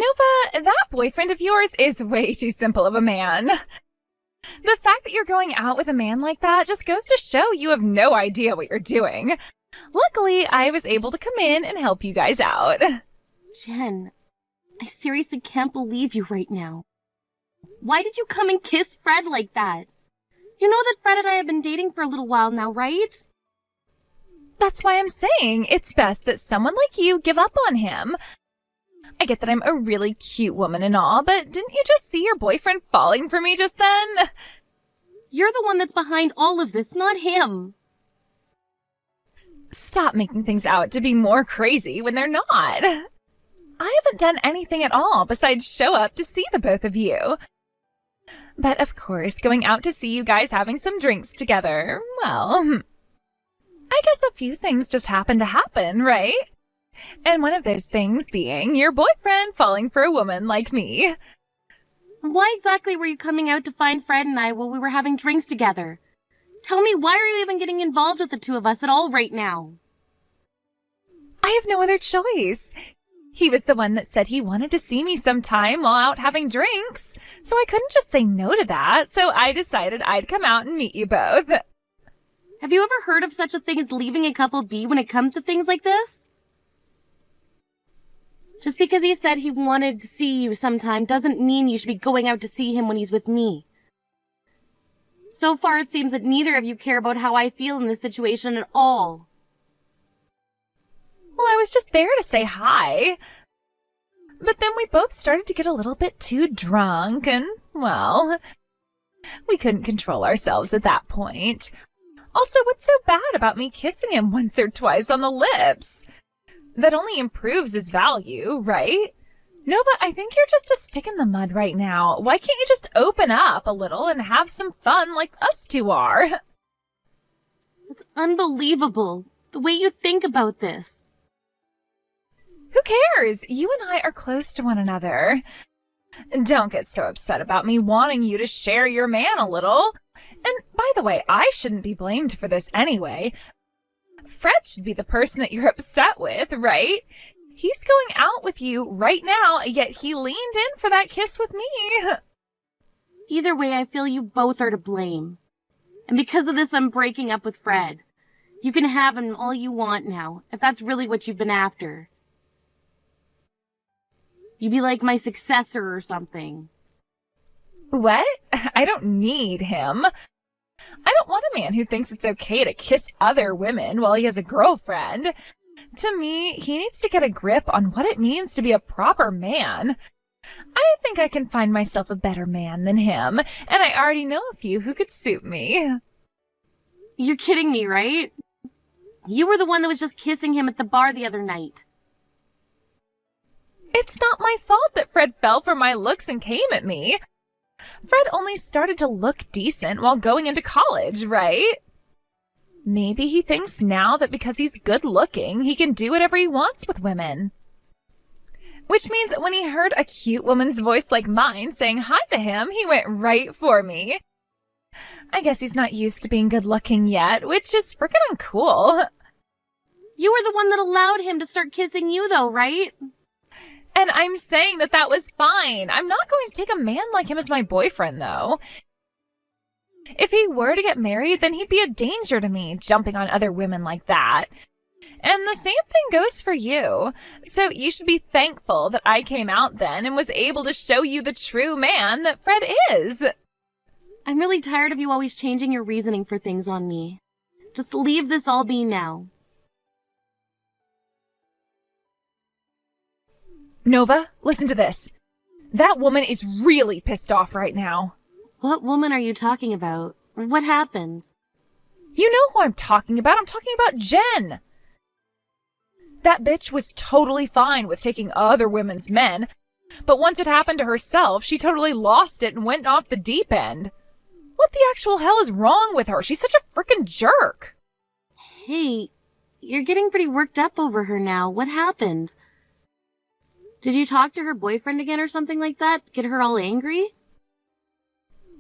Nova, that boyfriend of yours is way too simple of a man. The fact that you're going out with a man like that just goes to show you have no idea what you're doing. Luckily, I was able to come in and help you guys out. Jen, I seriously can't believe you right now. Why did you come and kiss Fred like that? You know that Fred and I have been dating for a little while now, right? That's why I'm saying it's best that someone like you give up on him. I get that I'm a really cute woman and all, but didn't you just see your boyfriend falling for me just then? You're the one that's behind all of this, not him. Stop making things out to be more crazy when they're not. I haven't done anything at all besides show up to see the both of you. But of course, going out to see you guys having some drinks together, well, I guess a few things just happened to happen, right? And one of those things being your boyfriend falling for a woman like me. Why exactly were you coming out to find Fred and I while we were having drinks together? Tell me, why are you even getting involved with the two of us at all right now? I have no other choice. He was the one that said he wanted to see me sometime while out having drinks, so I couldn't just say no to that, so I decided I'd come out and meet you both. Have you ever heard of such a thing as leaving a couple be when it comes to things like this? Just because he said he wanted to see you sometime doesn't mean you should be going out to see him when he's with me. So far, it seems that neither of you care about how I feel in this situation at all. Well, I was just there to say hi. But then we both started to get a little bit too drunk and, well, we couldn't control ourselves at that point. Also, what's so bad about me kissing him once or twice on the lips? That only improves his value, right? Nova, I think you're just a stick in the mud right now. Why can't you just open up a little and have some fun like us two are? It's unbelievable, the way you think about this. Who cares? You and I are close to one another. Don't get so upset about me wanting you to share your man a little. And by the way, I shouldn't be blamed for this anyway. Fred should be the person that you're upset with, right? He's going out with you right now, yet he leaned in for that kiss with me. Either way, I feel you both are to blame. And because of this, I'm breaking up with Fred. You can have him all you want now, if that's really what you've been after. You'd be like my successor or something. What? I don't need him. I don't want a man who thinks it's okay to kiss other women while he has a girlfriend. To me, he needs to get a grip on what it means to be a proper man. I think I can find myself a better man than him, and I already know a few who could suit me. You're kidding me, right? You were the one that was just kissing him at the bar the other night. It's not my fault that Fred fell for my looks and came at me. Fred only started to look decent while going into college, right? Maybe he thinks now that because he's good looking, he can do whatever he wants with women. Which means when he heard a cute woman's voice like mine saying hi to him, he went right for me. I guess he's not used to being good looking yet, which is freaking uncool. You were the one that allowed him to start kissing you though, right? And I'm saying that that was fine. I'm not going to take a man like him as my boyfriend, though. If he were to get married, then he'd be a danger to me, jumping on other women like that. And the same thing goes for you. So you should be thankful that I came out then and was able to show you the true man that Fred is. I'm really tired of you always changing your reasoning for things on me. Just leave this all be now. Nova, listen to this. That woman is really pissed off right now. What woman are you talking about? What happened? You know who I'm talking about. I'm talking about Jen. That bitch was totally fine with taking other women's men, but once it happened to herself, she totally lost it and went off the deep end. What the actual hell is wrong with her? She's such a frickin' jerk. Hey, you're getting pretty worked up over her now. What happened? Did you talk to her boyfriend again or something like that? Get her all angry?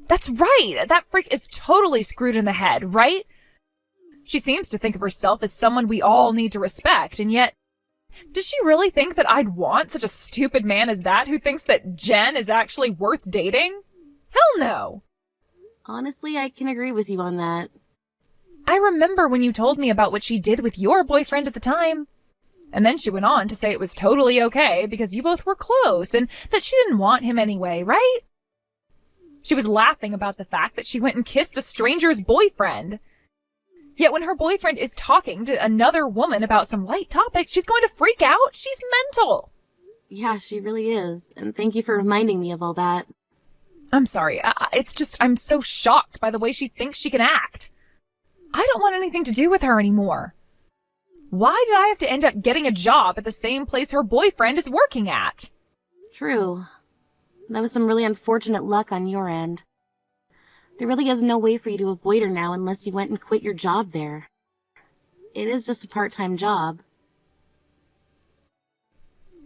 That's right! That freak is totally screwed in the head, right? She seems to think of herself as someone we all need to respect, and yet Does she really think that I'd want such a stupid man as that who thinks that Jen is actually worth dating? Hell no. Honestly, I can agree with you on that. I remember when you told me about what she did with your boyfriend at the time. And then she went on to say it was totally okay because you both were close and that she didn't want him anyway, right? She was laughing about the fact that she went and kissed a stranger's boyfriend. Yet when her boyfriend is talking to another woman about some light topic, she's going to freak out. She's mental. Yeah, she really is. And thank you for reminding me of all that. I'm sorry. It's just I'm so shocked by the way she thinks she can act. I don't want anything to do with her anymore. Why did I have to end up getting a job at the same place her boyfriend is working at? True. That was some really unfortunate luck on your end. There really is no way for you to avoid her now unless you went and quit your job there. It is just a part-time job.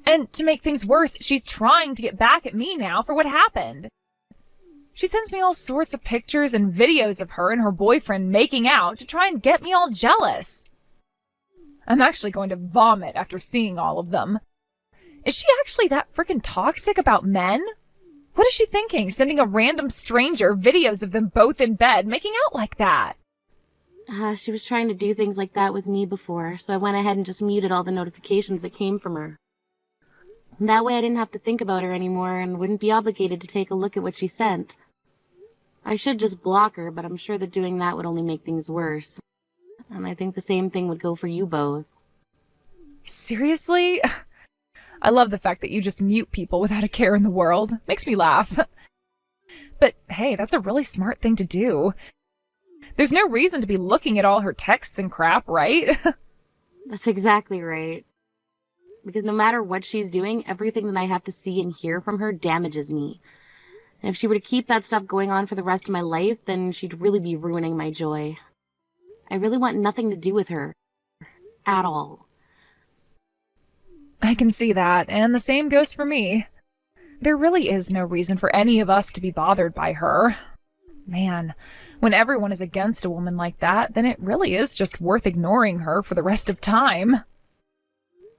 And to make things worse, she's trying to get back at me now for what happened. She sends me all sorts of pictures and videos of her and her boyfriend making out to try and get me all jealous. I'm actually going to vomit after seeing all of them. Is she actually that freaking toxic about men? What is she thinking, sending a random stranger videos of them both in bed making out like that? She was trying to do things like that with me before, so I went ahead and just muted all the notifications that came from her. That way I didn't have to think about her anymore and wouldn't be obligated to take a look at what she sent. I should just block her, but I'm sure that doing that would only make things worse. And I think the same thing would go for you both. Seriously? I love the fact that you just mute people without a care in the world. Makes me laugh. But hey, that's a really smart thing to do. There's no reason to be looking at all her texts and crap, right? That's exactly right. Because no matter what she's doing, everything that I have to see and hear from her damages me. And if she were to keep that stuff going on for the rest of my life, then she'd really be ruining my joy. I really want nothing to do with her. At all. I can see that, and the same goes for me. There really is no reason for any of us to be bothered by her. Man, when everyone is against a woman like that, then it really is just worth ignoring her for the rest of time.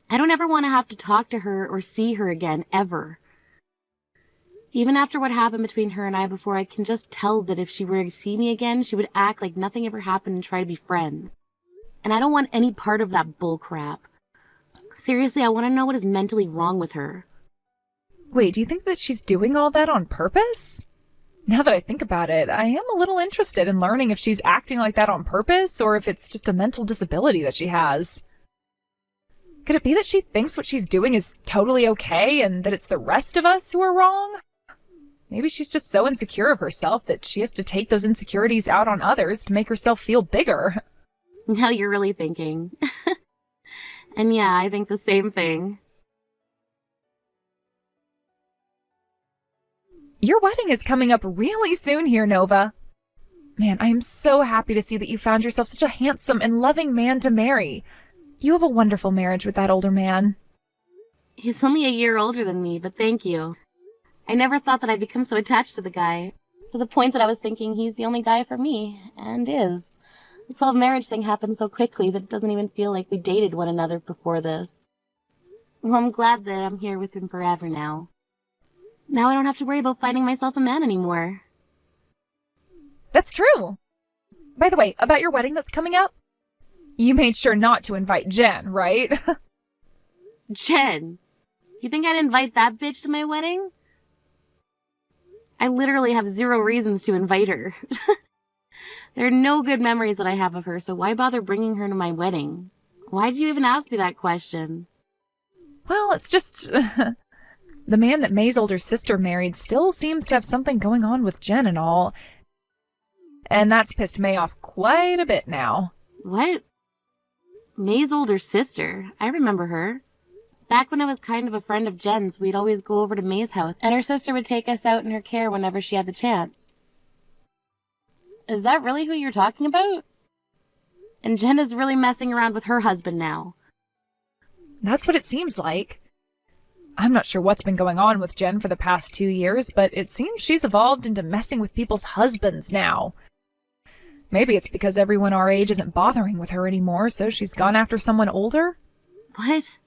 I don't ever want to have to talk to her or see her again, ever. Even after what happened between her and I before, I can just tell that if she were to see me again, she would act like nothing ever happened and try to be friends. And I don't want any part of that bullcrap. Seriously, I want to know what is mentally wrong with her. Wait, do you think that she's doing all that on purpose? Now that I think about it, I am a little interested in learning if she's acting like that on purpose or if it's just a mental disability that she has. Could it be that she thinks what she's doing is totally okay and that it's the rest of us who are wrong? Maybe she's just so insecure of herself that she has to take those insecurities out on others to make herself feel bigger. Now you're really thinking. And yeah, I think the same thing. Your wedding is coming up really soon here, Nova. Man, I am so happy to see that you found yourself such a handsome and loving man to marry. You have a wonderful marriage with that older man. He's only a year older than me, but thank you. I never thought that I'd become so attached to the guy, to the point that I was thinking he's the only guy for me, and is. This whole marriage thing happened so quickly that it doesn't even feel like we dated one another before this. Well, I'm glad that I'm here with him forever now. Now I don't have to worry about finding myself a man anymore. That's true. By the way, about your wedding that's coming up, you made sure not to invite Jen, right? Jen? You think I'd invite that bitch to my wedding? I literally have 0 reasons to invite her. There are no good memories that I have of her, so why bother bringing her to my wedding? Why did you even ask me that question? Well, it's just... the man that May's older sister married still seems to have something going on with Jen and all. And that's pissed May off quite a bit now. What? May's older sister? I remember her. Back when I was kind of a friend of Jen's, we'd always go over to May's house, and her sister would take us out in her care whenever she had the chance. Is that really who you're talking about? And Jen is really messing around with her husband now. That's what it seems like. I'm not sure what's been going on with Jen for the past 2 years, but it seems she's evolved into messing with people's husbands now. Maybe it's because everyone our age isn't bothering with her anymore, so she's gone after someone older? What?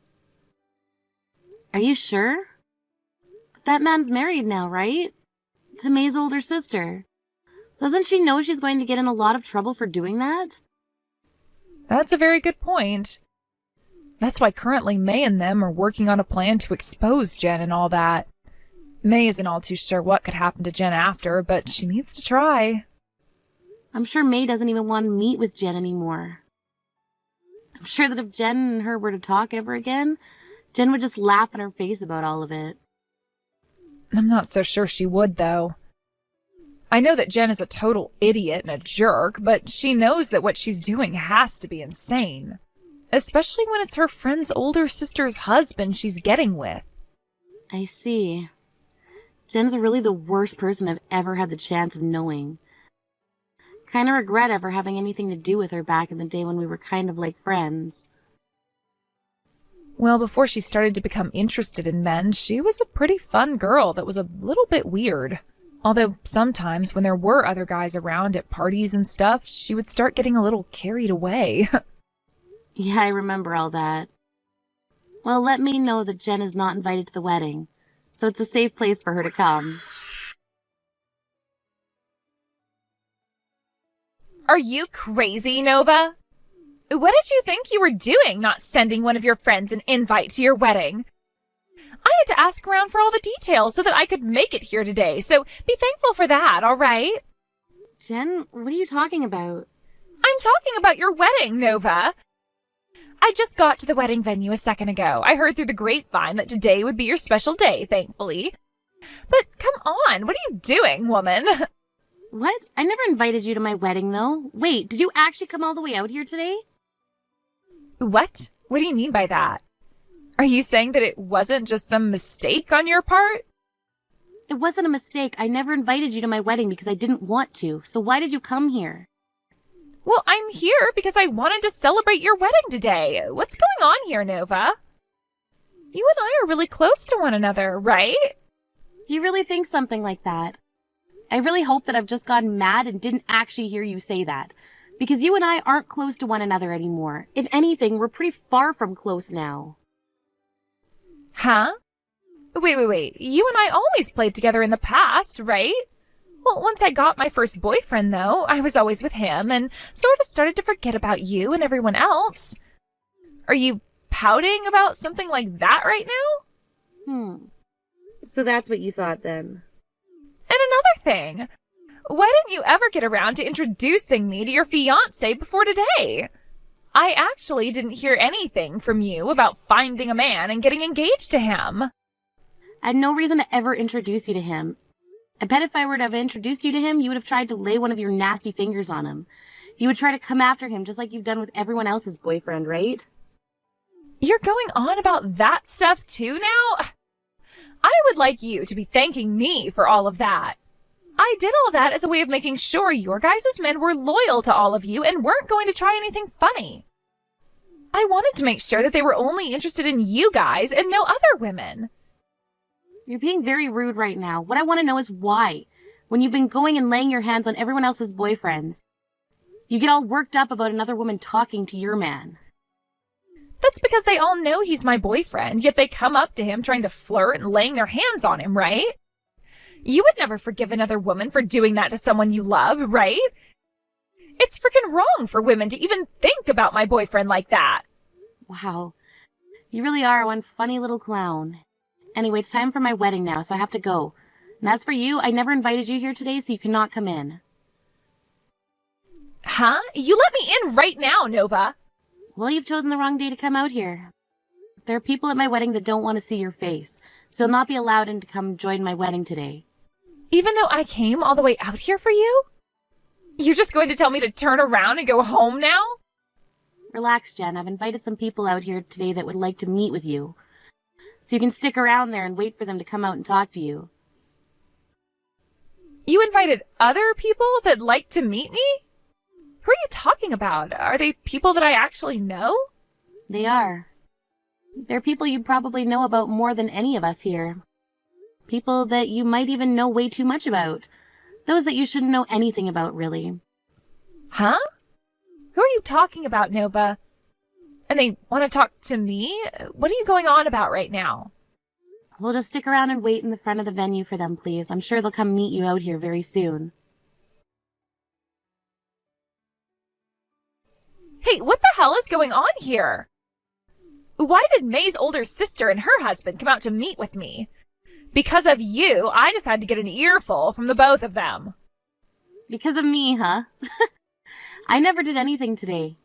Are you sure? That man's married now, right? To May's older sister. Doesn't she know she's going to get in a lot of trouble for doing that? That's a very good point. That's why currently May and them are working on a plan to expose Jen and all that. May isn't all too sure what could happen to Jen after, but she needs to try. I'm sure May doesn't even want to meet with Jen anymore. I'm sure that if Jen and her were to talk ever again, Jen would just laugh in her face about all of it. I'm not so sure she would, though. I know that Jen is a total idiot and a jerk, but she knows that what she's doing has to be insane. Especially when it's her friend's older sister's husband she's getting with. I see. Jen's really the worst person I've ever had the chance of knowing. Kinda regret ever having anything to do with her back in the day when we were kind of like friends. Well, before she started to become interested in men, she was a pretty fun girl that was a little bit weird. Although sometimes when there were other guys around at parties and stuff, she would start getting a little carried away. Yeah, I remember all that. Well, let me know that Jen is not invited to the wedding, so it's a safe place for her to come. Are you crazy, Nova? What did you think you were doing, not sending one of your friends an invite to your wedding? I had to ask around for all the details so that I could make it here today, so be thankful for that, all right? Jen, what are you talking about? I'm talking about your wedding, Nova. I just got to the wedding venue a second ago. I heard through the grapevine that today would be your special day, thankfully. But come on, what are you doing, woman? What? I never invited you to my wedding, though. Wait, did you actually come all the way out here today? What? What do you mean by that? Are you saying that it wasn't just some mistake on your part? It wasn't a mistake. I never invited you to my wedding because I didn't want to. So why did you come here? Well, I'm here because I wanted to celebrate your wedding today. What's going on here, Nova? You and I are really close to one another, right? You really think something like that? I really hope that I've just gotten mad and didn't actually hear you say that. Because you and I aren't close to one another anymore. If anything, we're pretty far from close now. Huh? Wait. You and I always played together in the past, right? Well, once I got my first boyfriend, though, I was always with him and sort of started to forget about you and everyone else. Are you pouting about something like that right now? So that's what you thought then. And another thing, why didn't you ever get around to introducing me to your fiancé before today? I actually didn't hear anything from you about finding a man and getting engaged to him. I had no reason to ever introduce you to him. I bet if I were to have introduced you to him, you would have tried to lay one of your nasty fingers on him. You would try to come after him just like you've done with everyone else's boyfriend, right? You're going on about that stuff too now? I would like you to be thanking me for all of that. I did all that as a way of making sure your guys' men were loyal to all of you and weren't going to try anything funny. I wanted to make sure that they were only interested in you guys and no other women. You're being very rude right now. What I want to know is why. When you've been going and laying your hands on everyone else's boyfriends, you get all worked up about another woman talking to your man. That's because they all know he's my boyfriend, yet they come up to him trying to flirt and laying their hands on him, right? You would never forgive another woman for doing that to someone you love, right? It's freaking wrong for women to even think about my boyfriend like that. Wow. You really are one funny little clown. Anyway, it's time for my wedding now, so I have to go. And as for you, I never invited you here today, so you cannot come in. Huh? You let me in right now, Nova. Well, you've chosen the wrong day to come out here. There are people at my wedding that don't want to see your face, so you'll not be allowed in to come join my wedding today. Even though I came all the way out here for you? You're just going to tell me to turn around and go home now? Relax, Jen. I've invited some people out here today that would like to meet with you. So you can stick around there and wait for them to come out and talk to you. You invited other people that like to meet me? Who are you talking about? Are they people that I actually know? They are. They're people you probably know about more than any of us here. People that you might even know way too much about. Those that you shouldn't know anything about, really. Huh? Who are you talking about, Nova? And they want to talk to me? What are you going on about right now? We'll just stick around and wait in the front of the venue for them, please. I'm sure they'll come meet you out here very soon. Hey, what the hell is going on here? Why did May's older sister and her husband come out to meet with me? Because of you, I just had to get an earful from the both of them. Because of me, huh? I never did anything today.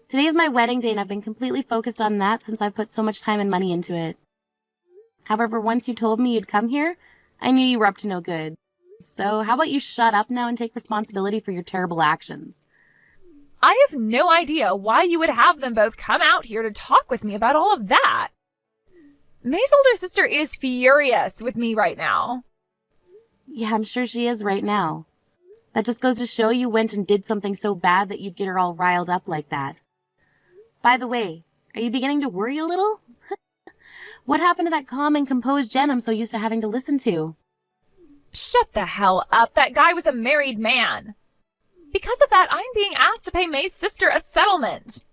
Today is my wedding day and I've been completely focused on that since I've put so much time and money into it. However, once you told me you'd come here, I knew you were up to no good. So how about you shut up now and take responsibility for your terrible actions? I have no idea why you would have them both come out here to talk with me about all of that. May's older sister is furious with me right now. Yeah, I'm sure she is right now. That just goes to show you went and did something so bad that you'd get her all riled up like that. By the way, are you beginning to worry a little? What happened to that calm and composed Jen I'm so used to having to listen to? Shut the hell up. That guy was a married man. Because of that, I'm being asked to pay May's sister a settlement.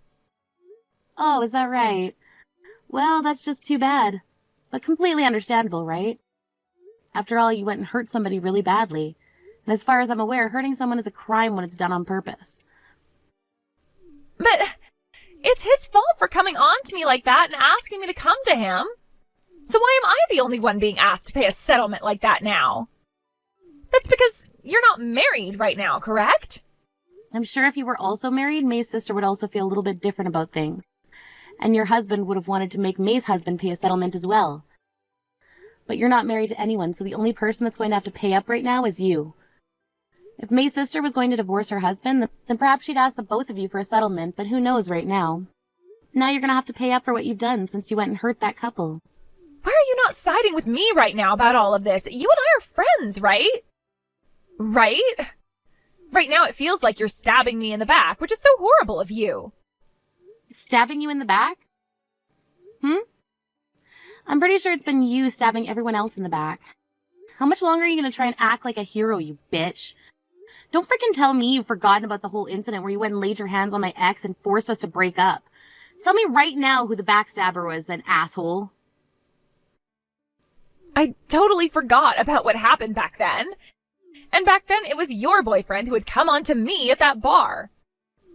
Oh, is that right? Well, that's just too bad. But completely understandable, right? After all, you went and hurt somebody really badly. And as far as I'm aware, hurting someone is a crime when it's done on purpose. But it's his fault for coming on to me like that and asking me to come to him. So why am I the only one being asked to pay a settlement like that now? That's because you're not married right now, correct? I'm sure if you were also married, May's sister would also feel a little bit different about things. And your husband would have wanted to make May's husband pay a settlement as well. But you're not married to anyone, so the only person that's going to have to pay up right now is you. If May's sister was going to divorce her husband, then perhaps she'd ask the both of you for a settlement, but who knows right now. Now you're going to have to pay up for what you've done since you went and hurt that couple. Why are you not siding with me right now about all of this? You and I are friends, right? Right? Right now it feels like you're stabbing me in the back, which is so horrible of you. Stabbing you in the back? I'm pretty sure it's been you stabbing everyone else in the back. How much longer are you going to try and act like a hero, you bitch? Don't freaking tell me you've forgotten about the whole incident where you went and laid your hands on my ex and forced us to break up. Tell me right now who the backstabber was, then, asshole. I totally forgot about what happened back then. And back then, it was your boyfriend who had come on to me at that bar.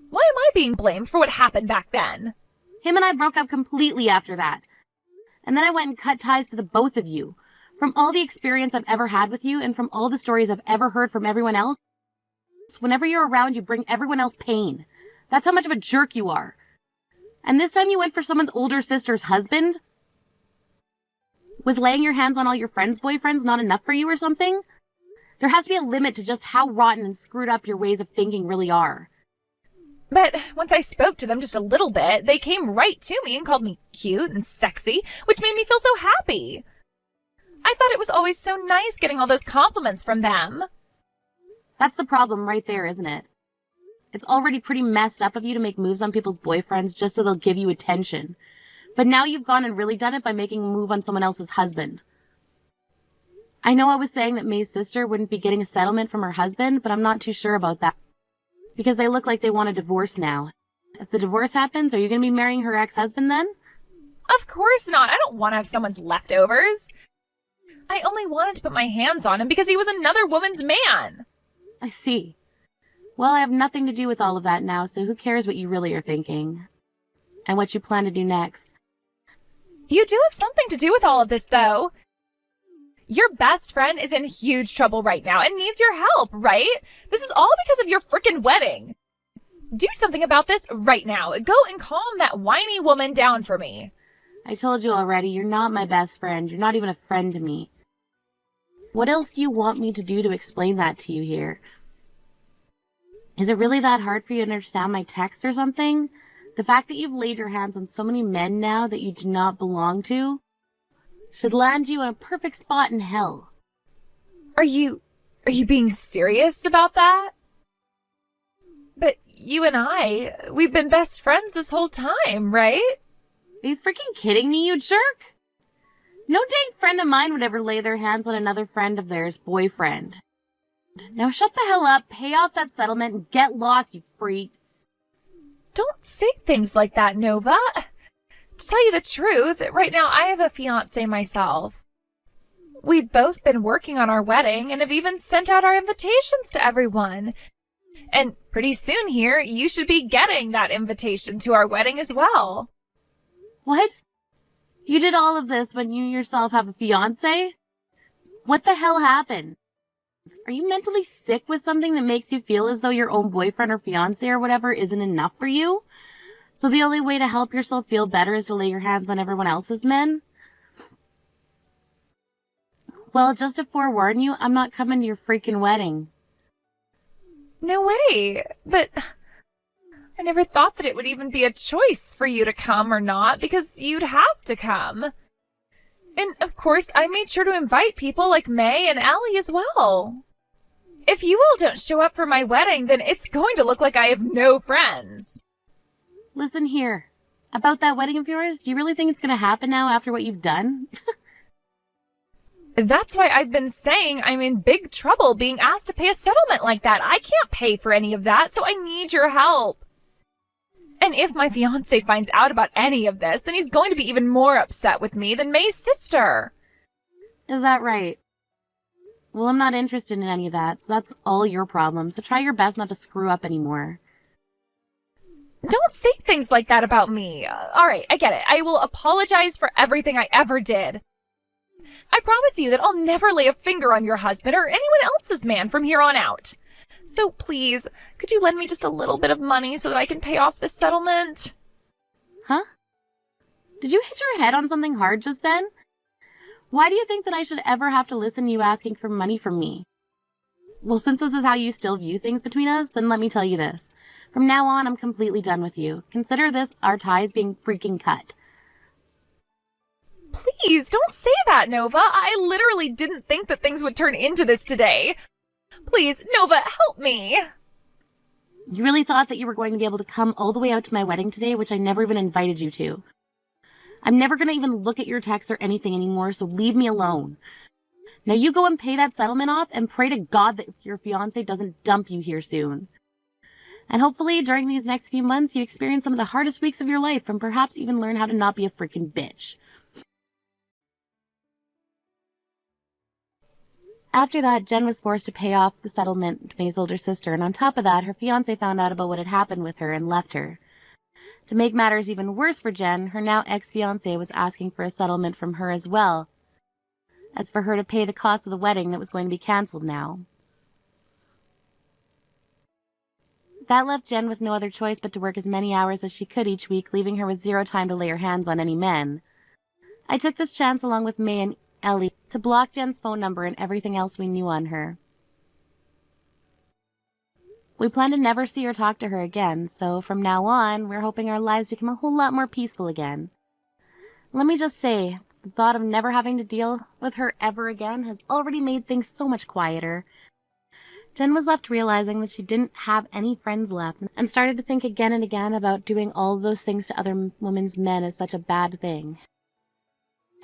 Why am I being blamed for what happened back then? Him and I broke up completely after that. And then I went and cut ties to the both of you. From all the experience I've ever had with you and from all the stories I've ever heard from everyone else, whenever you're around, you bring everyone else pain. That's how much of a jerk you are. And this time you went for someone's older sister's husband? Was laying your hands on all your friends' boyfriends not enough for you or something? There has to be a limit to just how rotten and screwed up your ways of thinking really are. But once I spoke to them just a little bit, they came right to me and called me cute and sexy, which made me feel so happy. I thought it was always so nice getting all those compliments from them. That's the problem right there, isn't it? It's already pretty messed up of you to make moves on people's boyfriends just so they'll give you attention. But now you've gone and really done it by making a move on someone else's husband. I know I was saying that May's sister wouldn't be getting a settlement from her husband, but I'm not too sure about that. Because they look like they want a divorce now. If the divorce happens, are you going to be marrying her ex-husband then? Of course not. I don't want to have someone's leftovers. I only wanted to put my hands on him because he was another woman's man. I see. Well, I have nothing to do with all of that now, so who cares what you really are thinking? And what you plan to do next? You do have something to do with all of this, though. Your best friend is in huge trouble right now and needs your help, right? This is all because of your frickin' wedding. Do something about this right now. Go and calm that whiny woman down for me. I told you already, you're not my best friend. You're not even a friend to me. What else do you want me to do to explain that to you here? Is it really that hard for you to understand my text or something? The fact that you've laid your hands on so many men now that you do not belong to should land you in a perfect spot in hell. Are you being serious about that? But you and we've been best friends this whole time, right? Are you freaking kidding me, you jerk? No dang friend of mine would ever lay their hands on another friend of theirs' boyfriend. Now shut the hell up, pay off that settlement, and get lost, you freak. Don't say things like that, Nova. To tell you the truth, right now I have a fiancé myself. We've both been working on our wedding and have even sent out our invitations to everyone. And pretty soon here, you should be getting that invitation to our wedding as well. What? You did all of this when you yourself have a fiancé? What the hell happened? Are you mentally sick with something that makes you feel as though your own boyfriend or fiancé or whatever isn't enough for you? So the only way to help yourself feel better is to lay your hands on everyone else's men? Well, just to forewarn you, I'm not coming to your freaking wedding. No way. But I never thought that it would even be a choice for you to come or not, because you'd have to come. And of course, I made sure to invite people like May and Allie as well. If you all don't show up for my wedding, then it's going to look like I have no friends. Listen here. About that wedding of yours, do you really think it's going to happen now after what you've done? That's why I've been saying I'm in big trouble being asked to pay a settlement like that. I can't pay for any of that, so I need your help. And if my fiancé finds out about any of this, then he's going to be even more upset with me than May's sister. Is that right? Well, I'm not interested in any of that, so that's all your problem. So try your best not to screw up anymore. Don't say things like that about me. All right, I get it. I will apologize for everything I ever did. I promise you that I'll never lay a finger on your husband or anyone else's man from here on out. So please, could you lend me just a little bit of money so that I can pay off this settlement? Huh? Did you hit your head on something hard just then? Why do you think that I should ever have to listen to you asking for money from me? Well, since this is how you still view things between us, then let me tell you this. From now on, I'm completely done with you. Consider this our ties being freaking cut. Please, don't say that, Nova. I literally didn't think that things would turn into this today. Please, Nova, help me. You really thought that you were going to be able to come all the way out to my wedding today, which I never even invited you to. I'm never going to even look at your texts or anything anymore, so leave me alone. Now you go and pay that settlement off and pray to God that your fiancé doesn't dump you here soon. And hopefully during these next few months you experience some of the hardest weeks of your life and perhaps even learn how to not be a freaking bitch. After that, Jen was forced to pay off the settlement to May's older sister, and on top of that, her fiancé found out about what had happened with her and left her. To make matters even worse for Jen, her now ex-fiancé was asking for a settlement from her as well, as for her to pay the cost of the wedding that was going to be cancelled now. That left Jen with no other choice but to work as many hours as she could each week, leaving her with zero time to lay her hands on any men. I took this chance along with May and Ellie to block Jen's phone number and everything else we knew on her. We plan to never see or talk to her again, so from now on, we're hoping our lives become a whole lot more peaceful again. Let me just say, the thought of never having to deal with her ever again has already made things so much quieter. Jen was left realizing that she didn't have any friends left and started to think again and again about doing all of those things to other women's men as such a bad thing.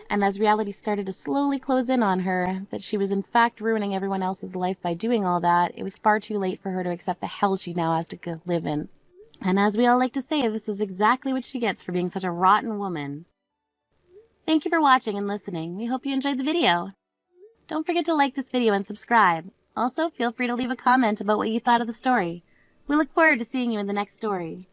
And as reality started to slowly close in on her, that she was in fact ruining everyone else's life by doing all that, it was far too late for her to accept the hell she now has to live in. And as we all like to say, this is exactly what she gets for being such a rotten woman. Thank you for watching and listening. We hope you enjoyed the video. Don't forget to like this video and subscribe. Also, feel free to leave a comment about what you thought of the story. We look forward to seeing you in the next story.